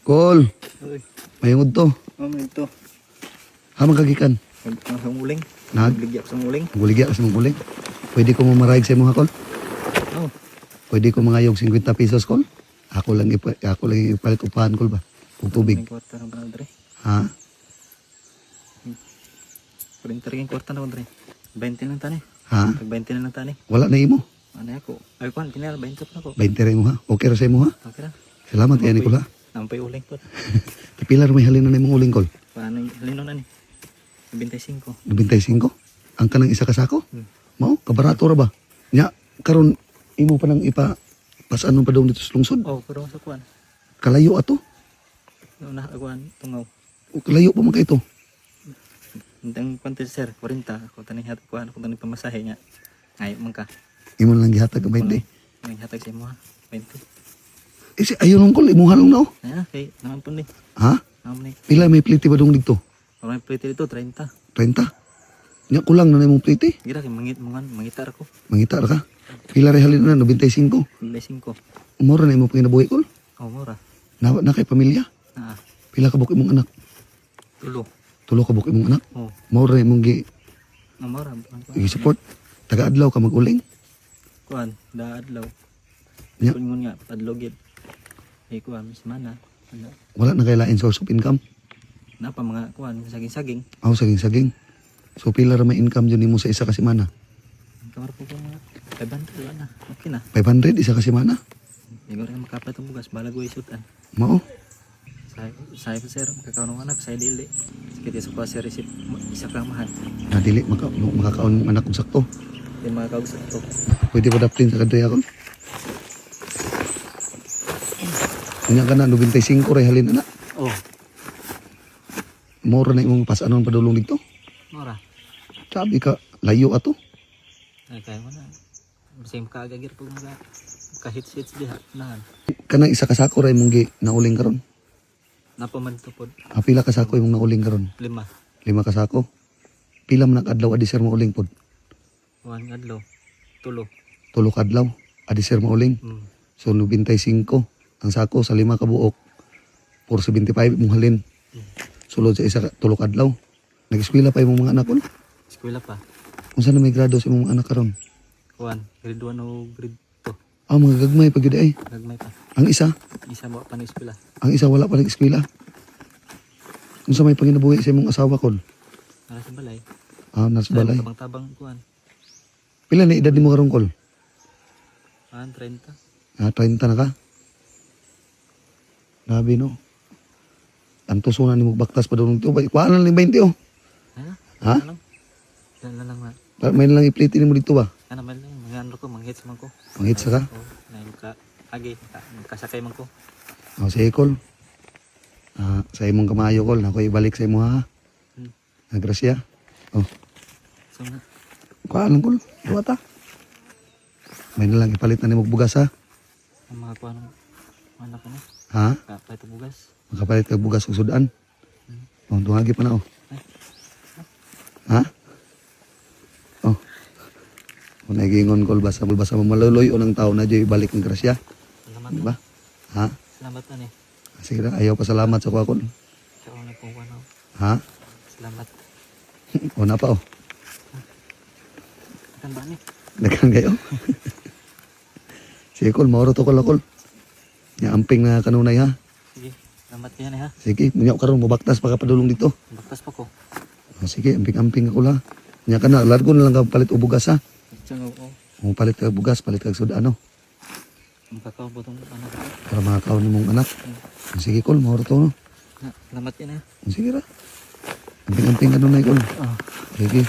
Kol, Uy, mayungod to. ito. Hamang kagikan. Sa muling. Nag? Ligya sa muling. Guligya kasi mong uling. Pwede ko mamarayag sa imo ha, Kol? Oh, Pwede ko mangayog 50 pesos, Kol? Ako lang ipalit upahan, Kol ba? Kung tubig. kwarta na ba, Andre? Ha? Printer yung kwarta na, Andre. 20 lang tani. Ha? Tag 20 na lang tani. Wala na imo. Ano ako? Ay, kuhan, tinala, 20 pa ako. 20 rin mo ha? Okay ra sa imo ha? Okay na. Salamat yan, Kol ha? Nampay uling ko. Pilar may halina na imong uling, Kol. Paano yung halino na ni? 25. 95? Ang kanang isa kasako? Hmm. Mao, kabarato ra ba? Nya, karon imo pa nang pasan pa daw dito sa lungsod. Oh, pero sa kuhan. Kalayo ato. Una, kuhan, tungaw. O, kalayo pa man kay ito. Ang kwante sir, 40. Ako tani hatag kuhan, ako tani pamasahe niya. Ngayon man ka. Imo lang gihatag ka 20. Ngayon hatag sa imo ha. 20. Eh, ayun ang Kol, imuha lang na oh. Ayan, kay naman po ni. Ha? Naman ni. Pila may pliti ba dong dito? Parang pretty dito, 30. 30? Nya kulang na imong pliti. Gira kay mangitar ko. Mangitar ka. Pila rin halina na, 95. 25. Umura na imong panginabuhi, Kol. Oh, mura. Na kay pamilya. Ah, Pila ka buk imong anak? tulo. Tulo ka buk imong anak. Oh, Maura na imong mura. gi-support. Taga-adlaw ka mag-uling. Kuan, daadlaw. Ya. Kungon nga padlogit. Eh kuan, semana. Ano? Wala na kay lain source of income. Napa mga kuan, saging-saging. Ako saging-saging. So pila ra may income dyan nimo sa isa ka semana? Kamar po ko mga 500 wala na. Okay na. 500 isa ka semana. Siguro nga makapat ang bugas, balag ko isutan. Mao. Saya ko sir, kakaon ng anak, saya dili. Kita sa kuha sir, receipt, isa kang mahal. Nadili makakaon mong anak kung sakto. Then mga kausap to. Pwede pa daplin sa kadre ako. Kanya ka na 95 ray halin na. Oh, Mora na imong pasanon padulong dito. mura. Sabi ka layo ato. Ay, kaya mo na. Masayang kaagagir po mga kahit-hits diha. Nahan. Kanang isa ka sako ray mong nauling karon. Napaman to po. Pila ka sako imong nauling karon? 5. 5 ka sako. Pila man adlaw adi sir mauling pod? 1 adlaw. Tulo. 3 ka adlaw adi sir mauling. So 95 ang sako sa 5 ka buok. 475 imong halin. Sulod sa isa 3 ka adlaw. Nag-eskwela pa imong mga anak kon? Eskwela pa. Unsa na may grado sa imong mga anak karon? Kuan, grade 1 o grade Ah, mga gagmay pag ay. 2. Nagmay pa. Ang isa, Isa mo pa na eskwela. ang isa wala pa nag-eskwela. Unsa may panginabuhi sa imong asawa kon? Para sa balay. Ah, nas balay. Tabang-tabang kuan. Pila na edad nimo karon kol? 30. Ah, 30 na ka. Grabe no. Ang tusunan nimo baktas pa doon. Kuha na lang 20 oh. Ha? Ano? Yan lang na. May lang ipliti nimo dito ba? Ano man lang, mga ano ko, mga hits man ko. Manghitsa ka? Oo, na kasakay man ko. Oh, sige kol. Ah, sa imong kamayo kol, ako ibalik sa imo ha. Hmm. Ah, grasya. Oh, So na, kuha lang kol. Duwa ta. May na lang ipalit na nimo bugas ha. ang mga kuan ng anak ko na. Ha? Kapay ito bugas. Makapalit kag bugas ug sudan. Oh, duhagi pa na oh. Ha? Oh. Kung nagingon kol basa maluloy o ng tao na dyan ibalik ng grasya. Salamat Diba? na. Ha? Salamat na ni. Sige na, ayaw pa salamat sa kuha kol. Sa una po ano. Ha? Salamat. O na pa oh. Akan ba ni? Nagkan kayo. Sige kol, mauro to kol kol. Nya amping na kanunay ha. Sige, salamat kaya ni ha. Sige, munyaw karon mubaktas pa ka padulong dito. Baktas pa ko. O, sige, amping ako la. Nya ka na, largo na lang ka palit o bugas ha. Diyan ako. O palit ka bugas, palit ka sudan ano. Makakaw po itong anak ko. Para makakaon ni mong anak. Sige kol, mauro to no. Salamat yan ha. Sige ra. Amping kanunay kol. Ah. Sige.